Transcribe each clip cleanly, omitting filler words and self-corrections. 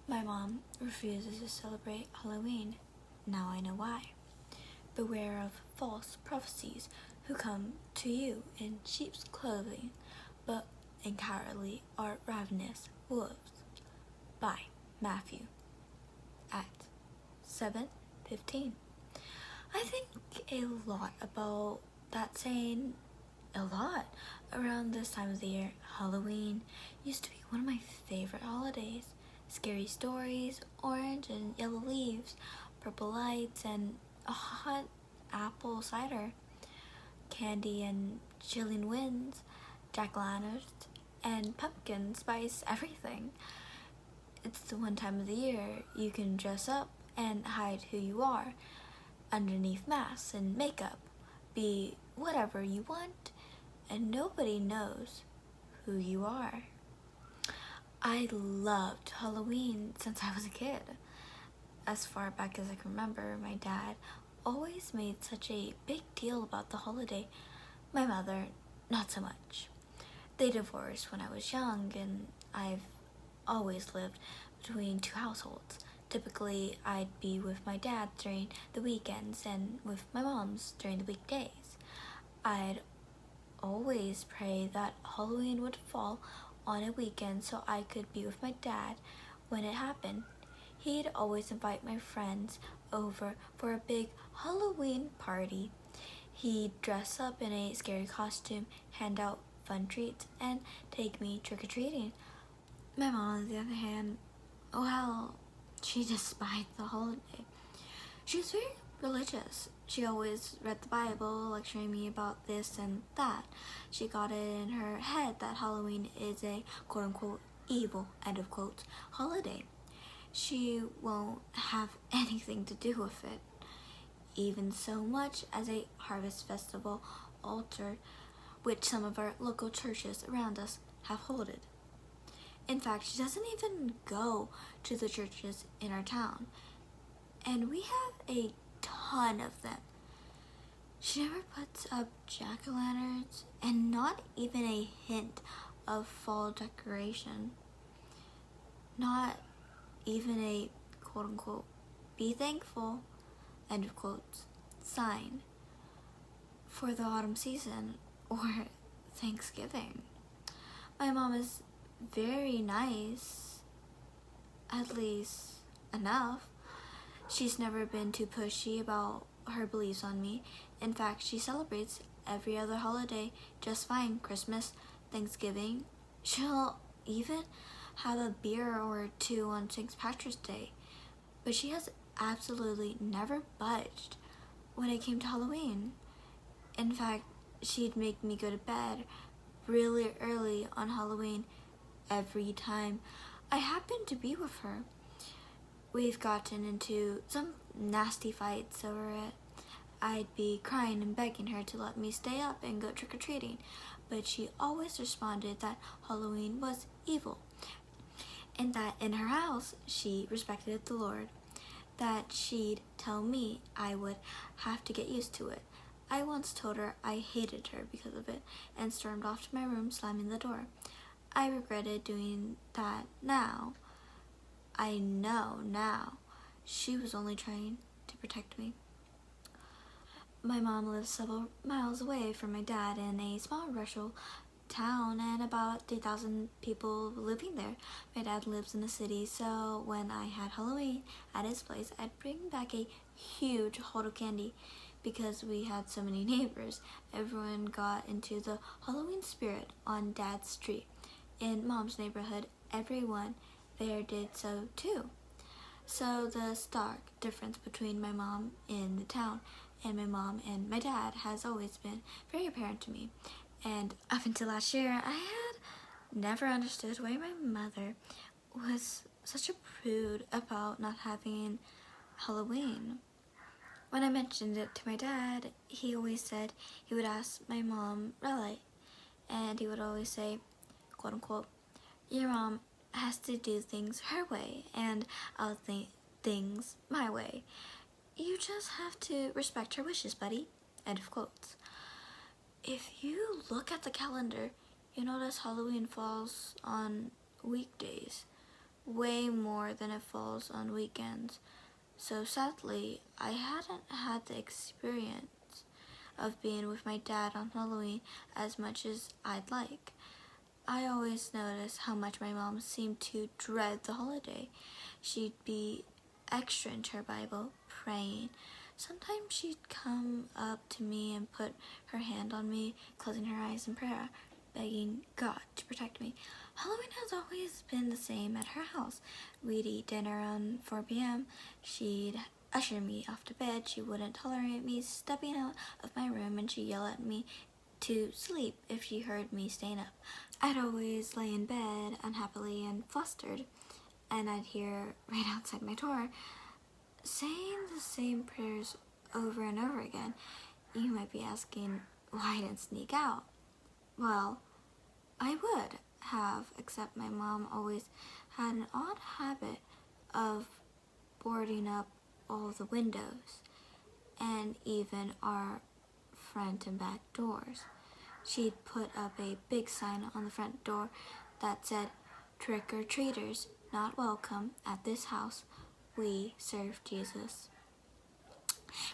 My mom refuses to celebrate Halloween. Now I know why. Beware of false prophecies who come to you in sheep's clothing, but inwardly are ravenous wolves. By Matthew at 7:15. I think a lot about that saying a lot. Around this time of the year, Halloween used to be one of my favorite holidays. Scary stories, orange and yellow leaves, purple lights, and a hot apple cider, candy and chilling winds, jack-o'-lanterns, and pumpkin spice everything. It's the one time of the year you can dress up and hide who you are underneath masks and makeup, be whatever you want, and nobody knows who you are. I loved Halloween since I was a kid. As far back as I can remember, my dad always made such a big deal about the holiday. My mother, not so much. They divorced when I was young, and I've always lived between two households. Typically, I'd be with my dad during the weekends and with my mom's during the weekdays. I'd always pray that Halloween would fall on a weekend so I could be with my dad when it happened. He'd always invite my friends over for a big Halloween party. He'd dress up in a scary costume, hand out fun treats, and take me trick-or-treating. My mom, on the other hand, well, she despised the holiday. She was very religious. She always read the Bible, lecturing me about this and that. She got it in her head that Halloween is a quote-unquote evil, end of quote, holiday. She won't have anything to do with it, even so much as a harvest festival altar, which some of our local churches around us have holded. In fact, she doesn't even go to the churches in our town, and we have a ton of them. She never puts up jack-o'-lanterns, and not even a hint of fall decoration. Not even a quote-unquote be thankful, end of quotes, sign for the autumn season or Thanksgiving. My mom is very nice, at least enough. She's never been too pushy about her beliefs on me. In fact, she celebrates every other holiday just fine. Christmas, Thanksgiving. She'll even have a beer or two on St. Patrick's Day. But she has absolutely never budged when it came to Halloween. In fact, she'd make me go to bed really early on Halloween every time I happened to be with her. We've gotten into some nasty fights over it. I'd be crying and begging her to let me stay up and go trick-or-treating, but she always responded that Halloween was evil, and that in her house she respected the Lord, that she'd tell me I would have to get used to it. I once told her I hated her because of it and stormed off to my room, slamming the door. I regretted doing that now. I know now she was only trying to protect me. My mom lives several miles away from my dad in a small rural town and about 3,000 people living there. My dad lives in the city, so when I had Halloween at his place, I'd bring back a huge hold of candy because we had so many neighbors. Everyone got into the Halloween spirit on Dad's street. In Mom's neighborhood, everyone there did so too. So the stark difference between my mom in the town and my mom and my dad has always been very apparent to me. And up until last year, I had never understood why my mother was such a prude about not having Halloween. When I mentioned it to my dad, he always said he would ask my mom, really, and he would always say, quote unquote, your mom has to do things her way, and I'll think things my way. You just have to respect her wishes, buddy. End of quotes. If you look at the calendar, you notice Halloween falls on weekdays, way more than it falls on weekends. So sadly, I hadn't had the experience of being with my dad on Halloween as much as I'd like. I always noticed how much my mom seemed to dread the holiday. She'd be extra into her Bible, praying. Sometimes she'd come up to me and put her hand on me, closing her eyes in prayer, begging God to protect me. Halloween has always been the same at her house. We'd eat dinner around 4 p.m. She'd usher me off to bed. She wouldn't tolerate me stepping out of my room, and she'd yell at me to sleep if she heard me staying up. I'd always lay in bed unhappily and flustered, and I'd hear right outside my door saying the same prayers over and over again. You might be asking why I didn't sneak out. Well, I would have, except my mom always had an odd habit of boarding up all the windows and even our front and back doors. She'd put up a big sign on the front door that said, "Trick-or-treaters not welcome at this house. We serve Jesus."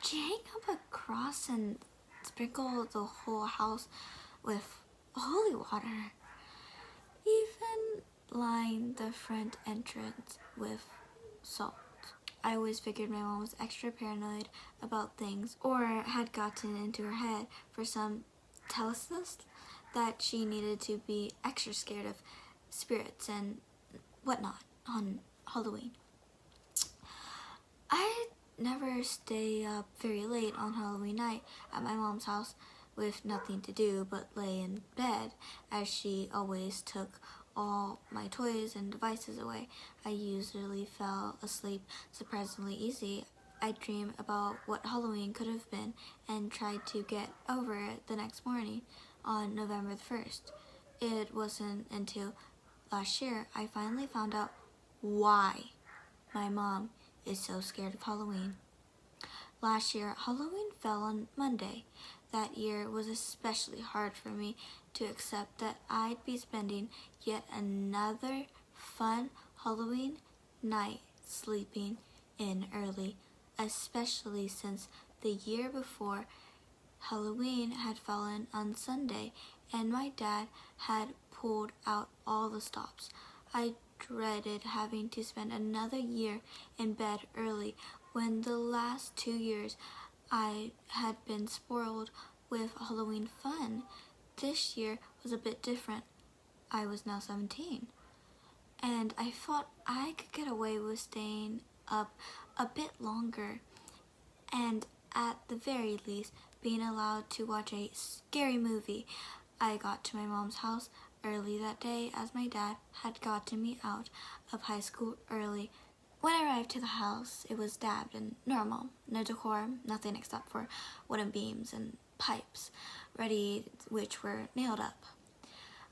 She'd hang up a cross and sprinkle the whole house with holy water. Even line the front entrance with salt. I always figured my mom was extra paranoid about things, or had gotten into her head for some telesis that she needed to be extra scared of spirits and whatnot on Halloween. I never stay up very late on Halloween night at my mom's house with nothing to do but lay in bed, as she always took all my toys and devices away. I usually fell asleep surprisingly easy. I'd dream about what Halloween could have been and tried to get over it the next morning on November the 1st. It wasn't until last year I finally found out why my mom is so scared of Halloween. Last year, Halloween fell on Monday. That year was especially hard for me to accept that I'd be spending yet another fun Halloween night sleeping in early, especially since the year before Halloween had fallen on Sunday and my dad had pulled out all the stops. I dreaded having to spend another year in bed early when the last 2 years I had been spoiled with Halloween fun. This year was a bit different. I was now 17, and I thought I could get away with staying up a bit longer, and at the very least being allowed to watch a scary movie. I got to my mom's house early that day, as my dad had gotten me out of high school early. When I arrived to the house, it was dabbed and normal. No decor, nothing except for wooden beams and pipes, ready which were nailed up.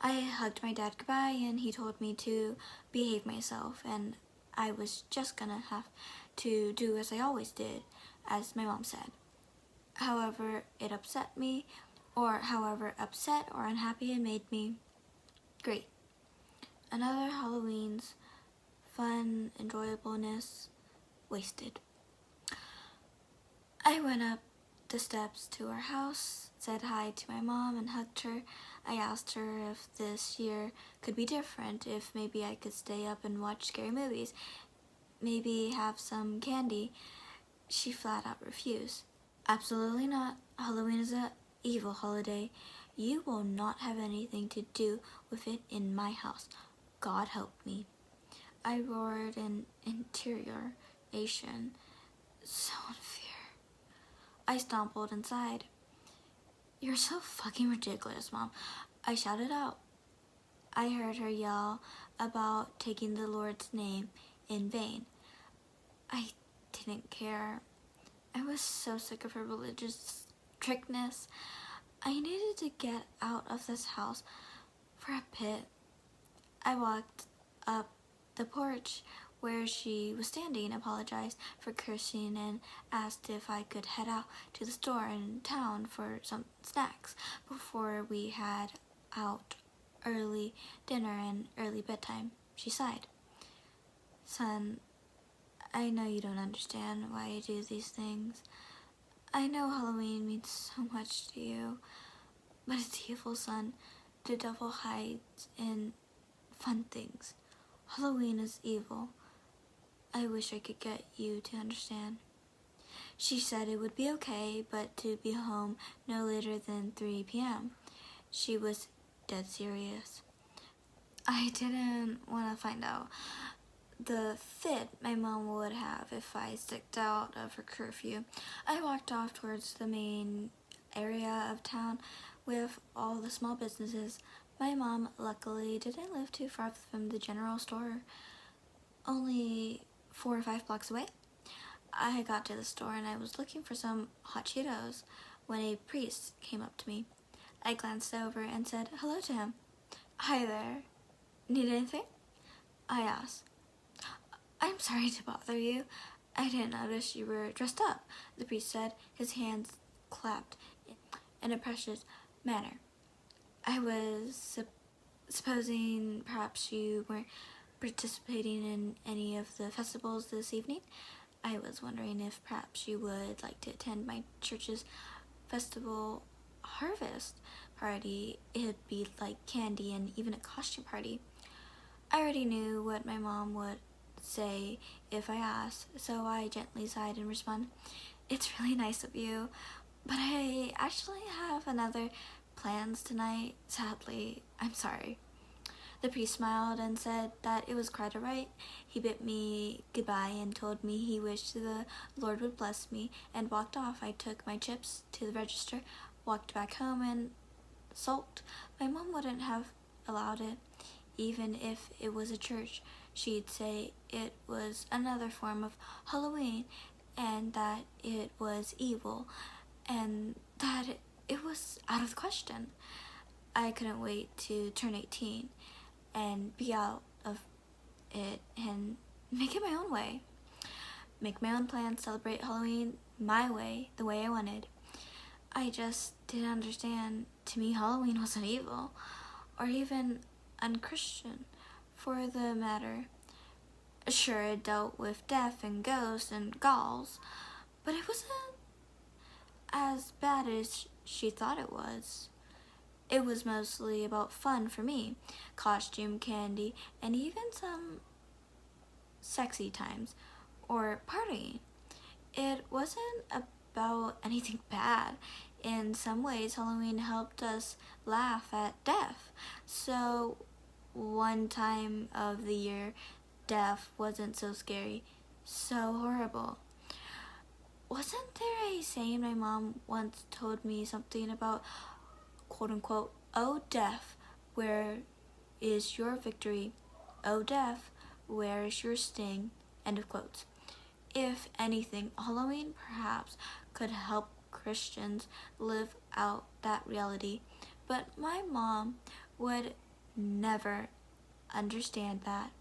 I hugged my dad goodbye, and he told me to behave myself, and I was just gonna have to do as I always did, as my mom said. However it upset me, or however upset or unhappy it made me, great. Another Halloween's fun, enjoyableness wasted. I went up the steps to our house, said hi to my mom, and hugged her. I asked her if this year could be different, if maybe I could stay up and watch scary movies, maybe have some candy. She flat out refused. Absolutely not. Halloween is an evil holiday. You will not have anything to do with it in my house. God help me. I roared in interrogation. So unfair. I stumbled inside. You're so fucking ridiculous, Mom. I shouted out. I heard her yell about taking the Lord's name in vain. I didn't care. I was so sick of her religious strictness. I needed to get out of this house for a bit. I walked up the porch where she was standing, apologized for cursing, and asked if I could head out to the store in town for some snacks before we had out early dinner and early bedtime. She sighed. Son, I know you don't understand why I do these things. I know Halloween means so much to you, but it's evil, son. The devil hides in fun things. Halloween is evil. I wish I could get you to understand. She said it would be okay, but to be home no later than 3 p.m. She was dead serious. I didn't want to find out the fit my mom would have if I stepped out of her curfew. I walked off towards the main area of town with all the small businesses. My mom luckily didn't live too far from the general store, only 4 or 5 blocks away. I got to the store and I was looking for some hot Cheetos when a priest came up to me. I glanced over and said hello to him. Hi there. Need anything? I asked. I'm sorry to bother you. I didn't notice you were dressed up, the priest said, his hands clapped in a precious manner. I was supposing perhaps you weren't participating in any of the festivals this evening. I was wondering if perhaps you would like to attend my church's festival harvest party. It'd be like candy and even a costume party. I already knew what my mom would say if I asked, so I gently sighed and responded, "It's really nice of you, but I actually have another plans tonight. Sadly, I'm sorry." The priest smiled and said that it was quite all right. He bid me goodbye and told me he wished the Lord would bless me and walked off. I took my chips to the register, walked back home, and sulked. My mom wouldn't have allowed it. Even if it was a church, she'd say it was another form of Halloween and that it was evil and that it was out of the question. I couldn't wait to turn 18 and be out of it and make it my own way. Make my own plans, celebrate Halloween my way, the way I wanted. I just didn't understand. To me, Halloween wasn't evil or even unchristian, for the matter. Sure, it dealt with death and ghosts and ghouls, but it wasn't as bad as she thought it was. It was mostly about fun for me, costume, candy, and even some sexy times, or partying. It wasn't about anything bad. In some ways, Halloween helped us laugh at death. So, one time of the year, death wasn't so scary, so horrible. Wasn't there a saying my mom once told me something about, quote unquote, "Oh death, where is your victory? Oh death, where is your sting?" End of quotes. If anything, Halloween perhaps could help Christians live out that reality, but my mom would never understand that.